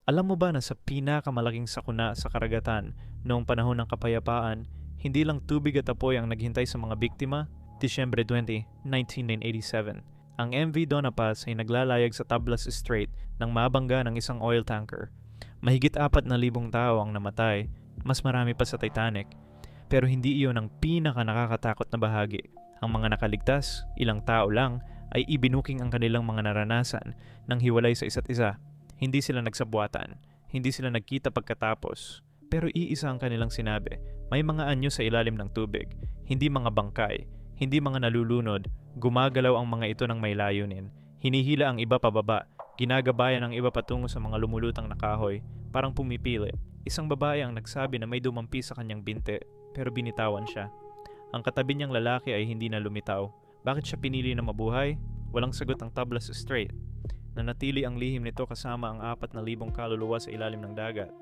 Alam mo ba na sa pinakamalaking sakuna sa karagatan noong panahon ng kapayapaan, hindi lang tubig at apoy ang naghintay sa mga biktima? Disyembre 20, 1987, ang MV Donna Paz ay naglalayag sa Tablas Strait nang mabangga ng isang oil tanker. Mahigit 4,000 tao ang namatay, mas marami pa sa Titanic. Pero hindi iyon ang pinaka nakakatakot na bahagi. Ang mga nakaligtas, ilang tao lang, ay ibinuking ang kanilang mga naranasan nang hiwalay sa isa't isa. Hindi sila nagsabuatan, hindi sila nagkita pagkatapos. Pero iisa ang kanilang sinabi, may mga anyo sa ilalim ng tubig, hindi mga bangkay, hindi mga nalulunod, gumagalaw ang mga ito ng may layunin. Hinihila ang iba pababa, ginagabayan ang iba patungo sa mga lumulutang na kahoy, parang pumipili. Isang babae ang nagsabi na may dumampi sa kanyang binte, pero binitawan siya. Ang katabi niyang lalaki ay hindi na lumitaw. Bakit siya pinili na mabuhay? Walang sagot ang Tablas Strait. Nanatili ang lihim nito kasama ang 4,000 kaluluwa sa ilalim ng dagat.